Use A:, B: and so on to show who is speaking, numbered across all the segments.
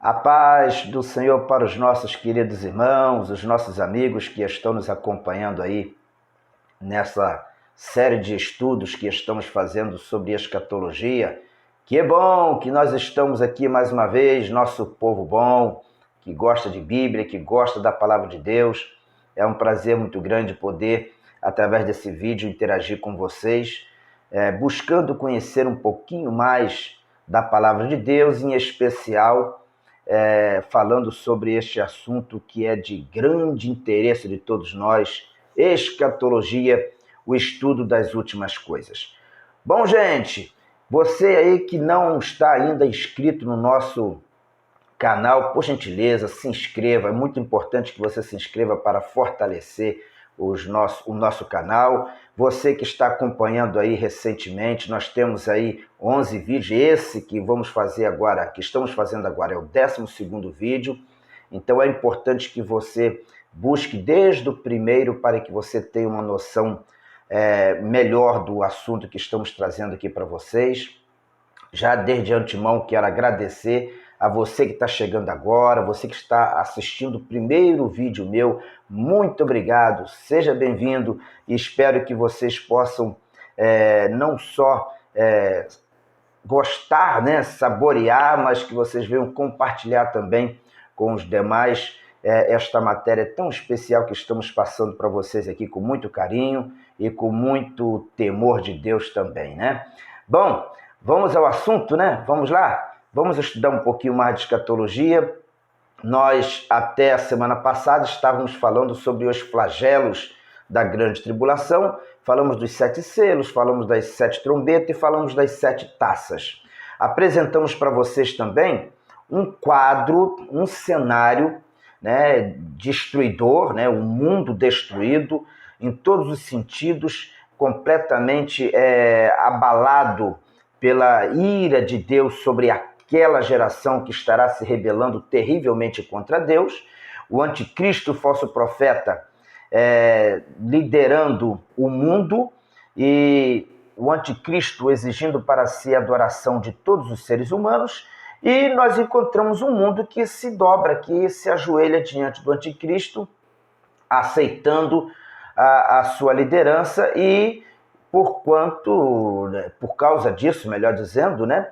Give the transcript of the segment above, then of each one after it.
A: A paz do Senhor para os nossos queridos irmãos, os nossos amigos que estão nos acompanhando aí nessa série de estudos que estamos fazendo sobre escatologia. Que bom que nós estamos aqui mais uma vez, nosso povo bom, que gosta de Bíblia, que gosta da palavra de Deus. É um prazer muito grande poder, através desse vídeo, interagir com vocês, buscando conhecer um pouquinho mais da palavra de Deus, em especial falando sobre este assunto que é de grande interesse de todos nós, escatologia, o estudo das últimas coisas. Bom, gente, você aí que não está ainda inscrito no nosso canal, por gentileza, se inscreva. É muito importante que você se inscreva para fortalecer o nosso canal. Você que está acompanhando aí recentemente, nós temos aí 11 vídeos. Esse que vamos fazer agora, que estamos fazendo agora, é o 12º vídeo. Então é importante que você busque desde o primeiro para que você tenha uma noção melhor do assunto que estamos trazendo aqui para vocês. Já desde antemão quero agradecer a você que está chegando agora, você que está assistindo o primeiro vídeo meu, muito obrigado, seja bem-vindo e espero que vocês possam não só gostar, né, saborear, mas que vocês venham compartilhar também com os demais esta matéria tão especial que estamos passando para vocês aqui com muito carinho e com muito temor de Deus também, né? Bom, vamos ao assunto, né? Vamos lá? Vamos estudar um pouquinho mais de escatologia. Nós, até a semana passada, estávamos falando sobre os flagelos da grande tribulação, falamos dos 7 selos, falamos das 7 trombetas e falamos das 7 taças. Apresentamos para vocês também um quadro, um cenário, né, destruidor, né, um mundo destruído em todos os sentidos, completamente abalado pela ira de Deus sobre aquela geração que estará se rebelando terrivelmente contra Deus, o anticristo, o falso profeta, liderando o mundo, e o anticristo exigindo para si a adoração de todos os seres humanos, e nós encontramos um mundo que se dobra, que se ajoelha diante do anticristo, aceitando a sua liderança, e por causa disso, melhor dizendo, né,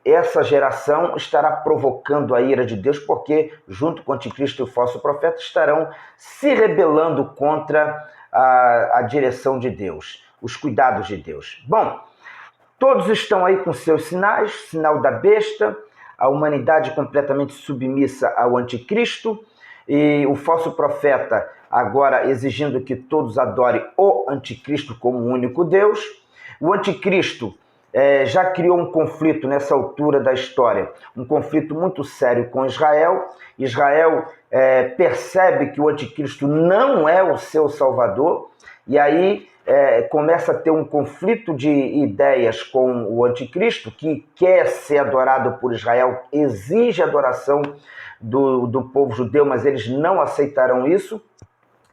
A: essa geração estará provocando a ira de Deus, porque junto com o anticristo e o falso profeta estarão se rebelando contra a direção de Deus, os cuidados de Deus. Bom, todos estão aí com seus sinais, sinal da besta, a humanidade completamente submissa ao anticristo, e o falso profeta agora exigindo que todos adorem o anticristo como o único Deus. O anticristo já criou um conflito nessa altura da história, um conflito muito sério com Israel. Israel percebe que o anticristo não é o seu salvador, e aí começa a ter um conflito de ideias com o anticristo, que quer ser adorado por Israel, exige adoração do povo judeu, mas eles não aceitarão isso.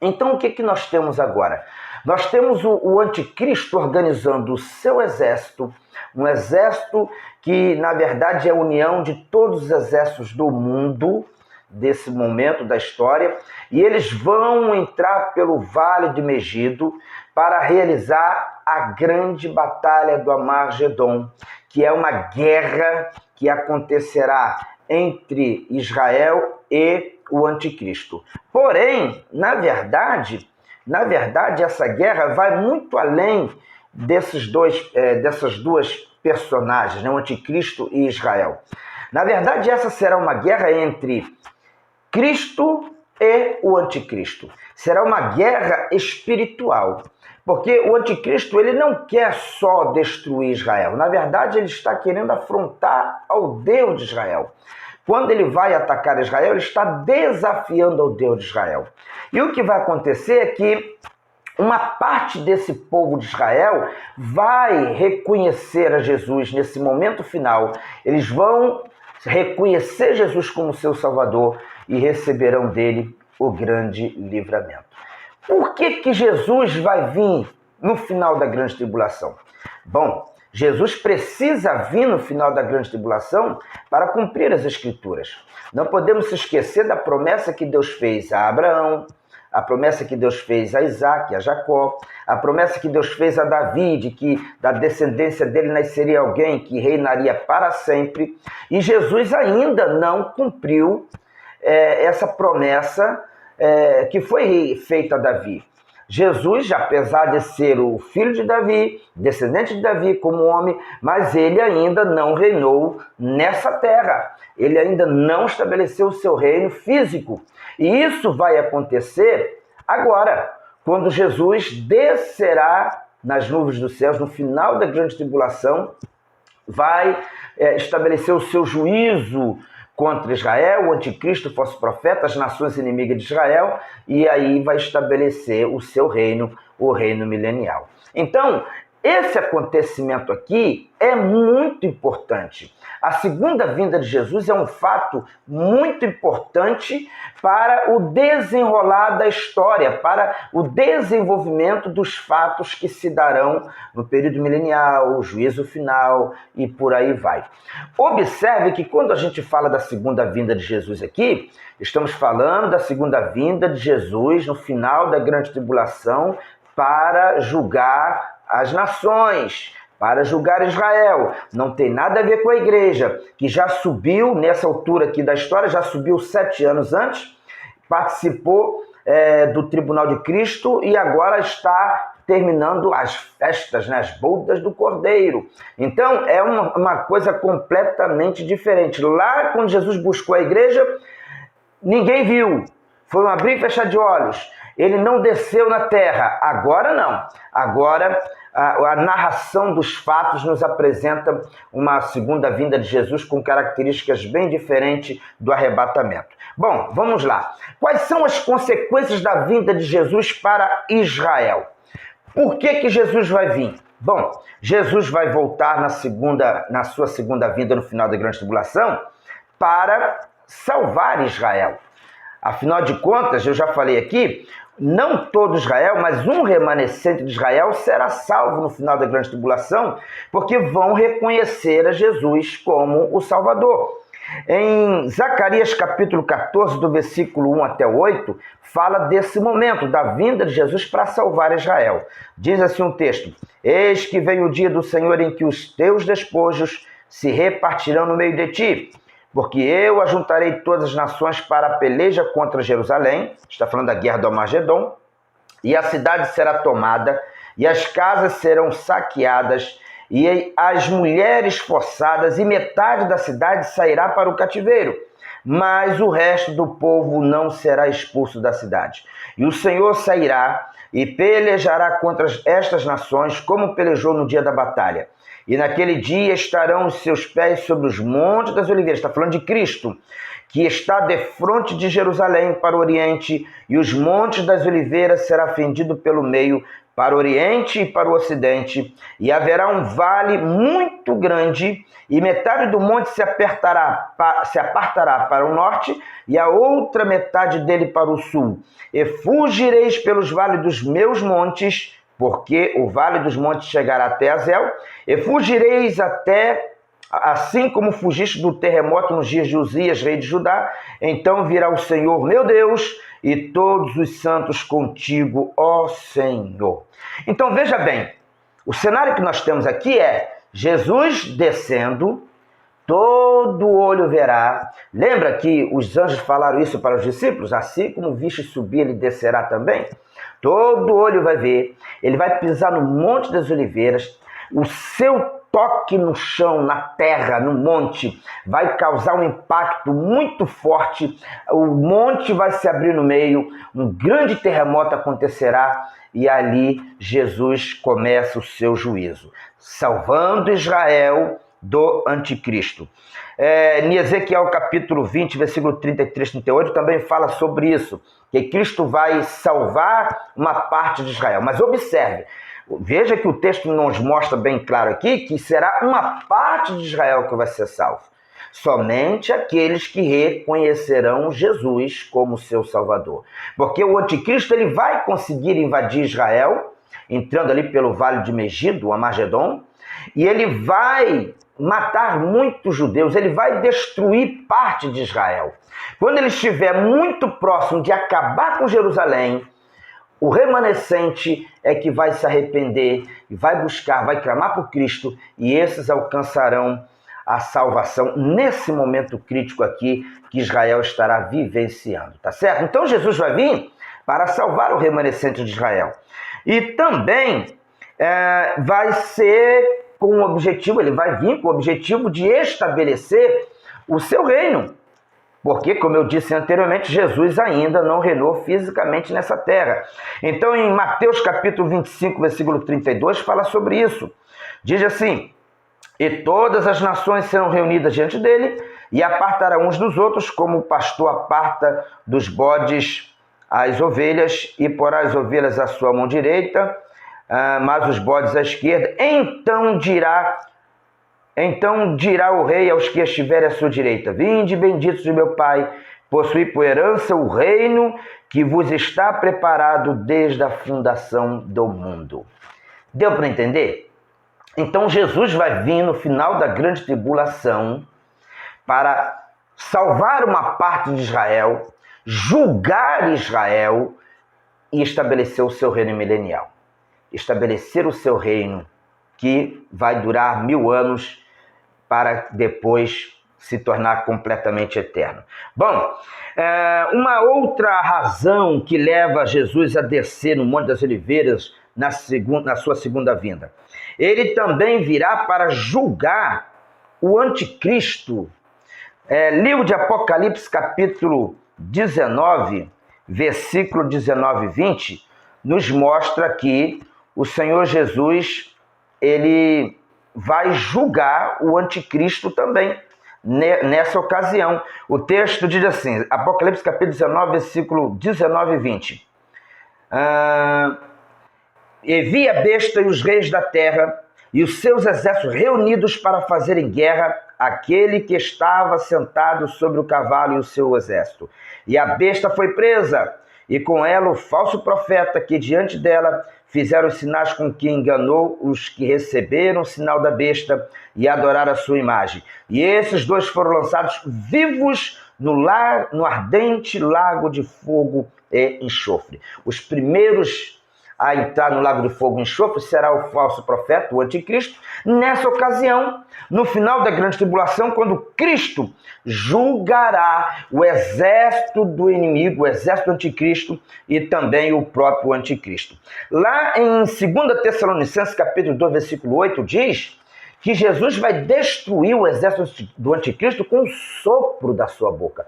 A: Então o que nós temos agora? Nós temos o anticristo organizando o seu exército, um exército que, na verdade, é a união de todos os exércitos do mundo, desse momento da história, e eles vão entrar pelo Vale de Megido para realizar a grande batalha do Armagedon, que é uma guerra que acontecerá entre Israel e o anticristo. Porém, na verdade, essa guerra vai muito além dessas duas personagens, né, o anticristo e Israel. Na verdade, essa será uma guerra entre Cristo e o anticristo. Será uma guerra espiritual, porque o anticristo ele não quer só destruir Israel. Na verdade, ele está querendo afrontar ao Deus de Israel. Quando ele vai atacar Israel, ele está desafiando ao Deus de Israel. E o que vai acontecer é que uma parte desse povo de Israel vai reconhecer a Jesus nesse momento final. Eles vão reconhecer Jesus como seu Salvador e receberão dele o grande livramento. Por que Jesus vai vir no final da grande tribulação? Bom, Jesus precisa vir no final da grande tribulação para cumprir as Escrituras. Não podemos se esquecer da promessa que Deus fez a Abraão, a promessa que Deus fez a Isaac, a Jacó, a promessa que Deus fez a Davi, de que da descendência dele nasceria alguém que reinaria para sempre. E Jesus ainda não cumpriu essa promessa que foi feita a Davi. Jesus, apesar de ser o filho de Davi, descendente de Davi como homem, mas ele ainda não reinou nessa terra. Ele ainda não estabeleceu o seu reino físico. E isso vai acontecer agora, quando Jesus descerá nas nuvens dos céus, no final da grande tribulação, vai estabelecer o seu juízo contra Israel, o anticristo, o falso profeta, as nações inimigas de Israel, e aí vai estabelecer o seu reino, o reino milenial. Então, esse acontecimento aqui é muito importante. A segunda vinda de Jesus é um fato muito importante para o desenrolar da história, para o desenvolvimento dos fatos que se darão no período milenial, o juízo final e por aí vai. Observe que quando a gente fala da segunda vinda de Jesus aqui, estamos falando da segunda vinda de Jesus no final da grande tribulação para julgar as nações, para julgar Israel. Não tem nada a ver com a igreja, que já subiu, nessa altura aqui da história, já subiu 7 anos antes, participou do Tribunal de Cristo e agora está terminando as festas, as bodas do Cordeiro. Então, é uma coisa completamente diferente. Lá, quando Jesus buscou a igreja, ninguém viu. Foi um abrir e fechar de olhos. Ele não desceu na terra. Agora não. Agora a narração dos fatos nos apresenta uma segunda vinda de Jesus com características bem diferentes do arrebatamento. Bom, vamos lá. Quais são as consequências da vinda de Jesus para Israel? Por que Jesus vai vir? Bom, Jesus vai voltar na sua segunda vinda no final da grande tribulação para salvar Israel. Afinal de contas, eu já falei aqui, não todo Israel, mas um remanescente de Israel será salvo no final da grande tribulação, porque vão reconhecer a Jesus como o Salvador. Em Zacarias capítulo 14, do versículo 1 até 8, fala desse momento, da vinda de Jesus para salvar Israel. Diz assim um texto: Eis que vem o dia do Senhor em que os teus despojos se repartirão no meio de ti, porque eu ajuntarei todas as nações para a peleja contra Jerusalém, está falando da guerra do Armagedon, e a cidade será tomada, e as casas serão saqueadas, e as mulheres forçadas, e metade da cidade sairá para o cativeiro, mas o resto do povo não será expulso da cidade. E o Senhor sairá e pelejará contra estas nações, como pelejou no dia da batalha. E naquele dia estarão os seus pés sobre os montes das oliveiras. Está falando de Cristo, que está defronte de Jerusalém para o oriente, e os montes das oliveiras será fendido pelo meio para o oriente e para o ocidente, e haverá um vale muito grande, e metade do monte se apartará para o norte, e a outra metade dele para o sul. E fugireis pelos vales dos meus montes, porque o vale dos montes chegará até Azel, e fugireis até, assim como fugiste do terremoto nos dias de Uzias, rei de Judá. Então virá o Senhor, meu Deus, e todos os santos contigo, ó Senhor. Então veja bem, o cenário que nós temos aqui é Jesus descendo, todo olho verá. Lembra que os anjos falaram isso para os discípulos? Assim como viste subir, ele descerá também. Todo olho vai ver, ele vai pisar no Monte das Oliveiras, o seu toque no chão, na terra, no monte, vai causar um impacto muito forte, o monte vai se abrir no meio, um grande terremoto acontecerá e ali Jesus começa o seu juízo, salvando Israel do anticristo. Em Ezequiel capítulo 20, versículo 33 e 38, também fala sobre isso, que Cristo vai salvar uma parte de Israel. Mas observe, veja que o texto nos mostra bem claro aqui que será uma parte de Israel que vai ser salvo. Somente aqueles que reconhecerão Jesus como seu Salvador. Porque o anticristo ele vai conseguir invadir Israel, entrando ali pelo vale de Megido, o Armagedon, e ele vai matar muitos judeus, ele vai destruir parte de Israel. Quando ele estiver muito próximo de acabar com Jerusalém, o remanescente é que vai se arrepender e vai buscar, vai clamar por Cristo, e esses alcançarão a salvação nesse momento crítico aqui que Israel estará vivenciando, tá certo? Então Jesus vai vir para salvar o remanescente de Israel. E também vai ser com o objetivo, ele vai vir com o objetivo de estabelecer o seu reino. Porque, como eu disse anteriormente, Jesus ainda não reinou fisicamente nessa terra. Então, em Mateus capítulo 25, versículo 32, fala sobre isso. Diz assim: e todas as nações serão reunidas diante dele, e apartarão uns dos outros, como o pastor aparta dos bodes as ovelhas, e porá as ovelhas à sua mão direita, mas os bodes à esquerda. Então dirá o rei aos que estiverem à sua direita: vinde, benditos de meu Pai, possuí por herança o reino que vos está preparado desde a fundação do mundo. Deu para entender? Então Jesus vai vir no final da grande tribulação para salvar uma parte de Israel, julgar Israel e estabelecer o seu reino milenial. Estabelecer o seu reino que vai durar 1000 anos para depois se tornar completamente eterno. Bom, uma outra razão que leva Jesus a descer no Monte das Oliveiras na sua segunda vinda. Ele também virá para julgar o anticristo. Livro de Apocalipse, capítulo 19, versículo 19 e 20, nos mostra que o Senhor Jesus, ele vai julgar o anticristo também nessa ocasião. O texto diz assim, Apocalipse capítulo 19, versículo 19 e 20. E vi a besta e os reis da terra e os seus exércitos reunidos para fazerem guerra àquele que estava sentado sobre o cavalo e o seu exército. E a besta foi presa, e com ela o falso profeta que diante dela fizeram os sinais com que enganou os que receberam o sinal da besta e adoraram a sua imagem. E esses dois foram lançados vivos no ardente lago de fogo e enxofre. Os primeiros a entrar no lago de fogo e enxofre será o falso profeta, o anticristo. Nessa ocasião, no final da grande tribulação, quando Cristo julgará o exército do inimigo, o exército do anticristo e também o próprio anticristo. Lá em 2 Tessalonicenses, capítulo 2, versículo 8, diz que Jesus vai destruir o exército do anticristo com o sopro da sua boca.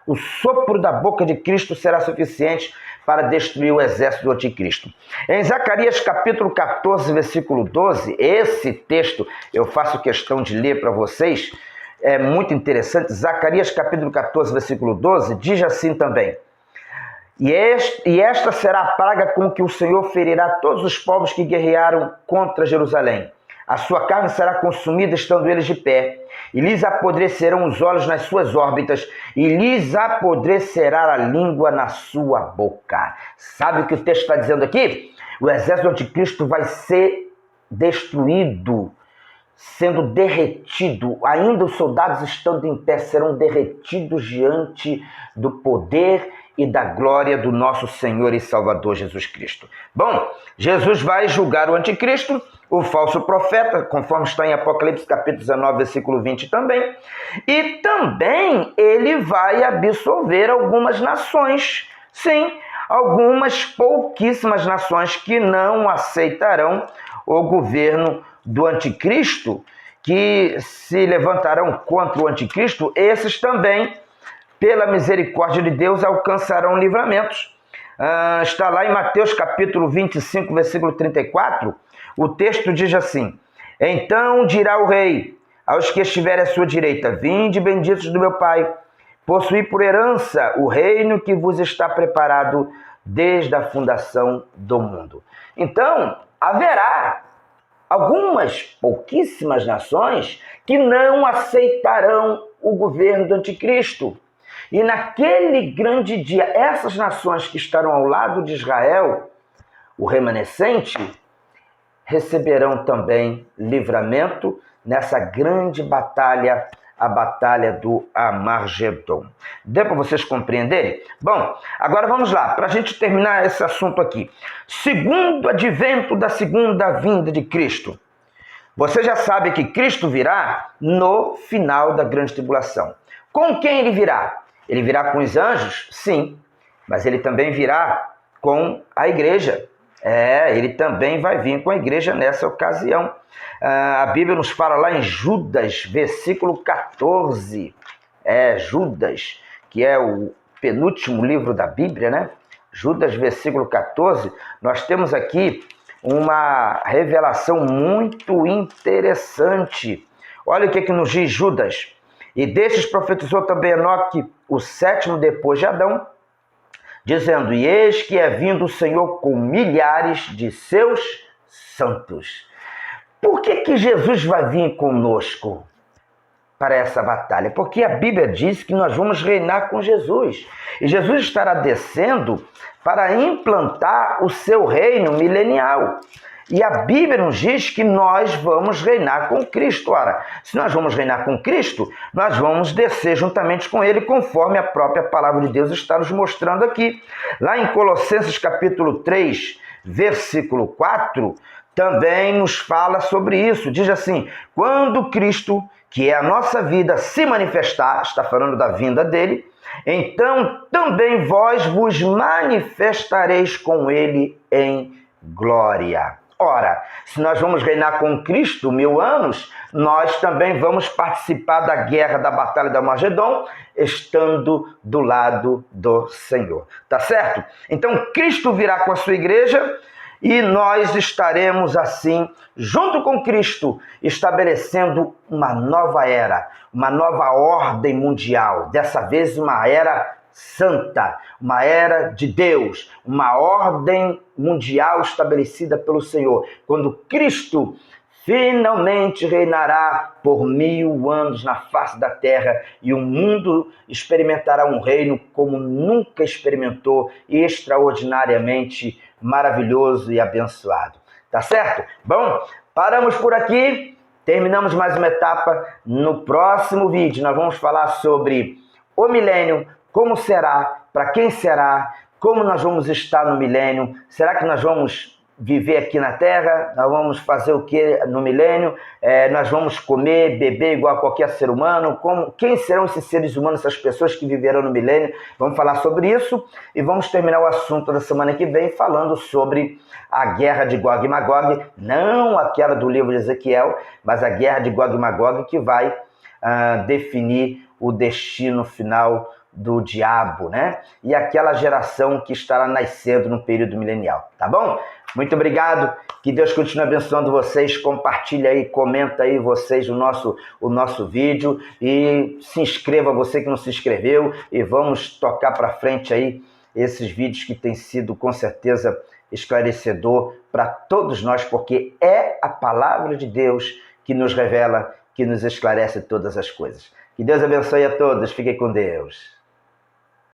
A: O sopro da boca de Cristo será suficiente para destruir o exército do anticristo. Em Zacarias capítulo 14, versículo 12, esse texto eu faço questão de ler para vocês, é muito interessante. Zacarias capítulo 14, versículo 12, diz assim também: E esta será a praga com que o Senhor ferirá todos os povos que guerrearam contra Jerusalém. A sua carne será consumida estando eles de pé, e lhes apodrecerão os olhos nas suas órbitas, e lhes apodrecerá a língua na sua boca. Sabe o que o texto está dizendo aqui? O exército do anticristo vai ser destruído, sendo derretido. Ainda os soldados estando em pé serão derretidos diante do poder e da glória do nosso Senhor e Salvador Jesus Cristo. Bom, Jesus vai julgar o anticristo, o falso profeta, conforme está em Apocalipse capítulo 19, versículo 20 também, e também ele vai absolver algumas nações, sim, algumas pouquíssimas nações que não aceitarão o governo do anticristo, que se levantarão contra o anticristo. Esses também, pela misericórdia de Deus, alcançarão livramentos. Está lá em Mateus capítulo 25, versículo 34, o texto diz assim: Então dirá o rei aos que estiverem à sua direita: Vinde, benditos do meu Pai, possuí por herança o reino que vos está preparado desde a fundação do mundo. Então, haverá algumas pouquíssimas nações que não aceitarão o governo do anticristo. E naquele grande dia, essas nações que estarão ao lado de Israel, o remanescente, receberão também livramento nessa grande batalha, a batalha do Armagedon. Deu para vocês compreenderem? Bom, agora vamos lá, para a gente terminar esse assunto aqui. Segundo advento da segunda vinda de Cristo. Você já sabe que Cristo virá no final da grande tribulação. Com quem ele virá? Ele virá com os anjos? Sim, mas ele também virá com a igreja. Ele também vai vir com a igreja nessa ocasião. A Bíblia nos fala lá em Judas, versículo 14. Judas, que é o penúltimo livro da Bíblia, né? Judas, versículo 14. Nós temos aqui uma revelação muito interessante. Olha o que nos diz Judas. E destes profetizou também Enoque, o sétimo depois de Adão, dizendo: e eis que é vindo o Senhor com milhares de seus santos. Por que Jesus vai vir conosco para essa batalha? Porque a Bíblia diz que nós vamos reinar com Jesus. E Jesus estará descendo para implantar o seu reino milenial. E a Bíblia nos diz que nós vamos reinar com Cristo. Ora, se nós vamos reinar com Cristo, nós vamos descer juntamente com Ele, conforme a própria palavra de Deus está nos mostrando aqui. Lá em Colossenses capítulo 3, versículo 4, também nos fala sobre isso. Diz assim: quando Cristo, que é a nossa vida, se manifestar, está falando da vinda dele, então também vós vos manifestareis com ele em glória. Ora, se nós vamos reinar com Cristo 1000 anos, nós também vamos participar da guerra, da batalha do Armagedon, estando do lado do Senhor. Tá certo? Então Cristo virá com a sua igreja e nós estaremos assim, junto com Cristo, estabelecendo uma nova era, uma nova ordem mundial. Dessa vez uma era santa, uma era de Deus, uma ordem mundial estabelecida pelo Senhor. Quando Cristo finalmente reinará por 1000 anos na face da terra e o mundo experimentará um reino como nunca experimentou e extraordinariamente maravilhoso e abençoado. Tá certo? Bom, paramos por aqui, terminamos mais uma etapa. No próximo vídeo nós vamos falar sobre o milênio, como será, para quem será, como nós vamos estar no milênio, será que nós vamos viver aqui na Terra, nós vamos fazer o que no milênio, nós vamos comer, beber igual a qualquer ser humano, quem serão esses seres humanos, essas pessoas que viverão no milênio? Vamos falar sobre isso e vamos terminar o assunto da semana que vem falando sobre a guerra de Gog e Magog, não aquela do livro de Ezequiel, mas a guerra de Gog e Magog que vai definir o destino final do diabo, né? E aquela geração que estará nascendo no período milenial, tá bom? Muito obrigado, que Deus continue abençoando vocês, compartilha aí, comenta aí vocês o nosso vídeo e se inscreva, você que não se inscreveu, e vamos tocar para frente aí esses vídeos que têm sido com certeza esclarecedor para todos nós, porque é a palavra de Deus que nos revela, que nos esclarece todas as coisas. Que Deus abençoe a todos, fiquem com Deus.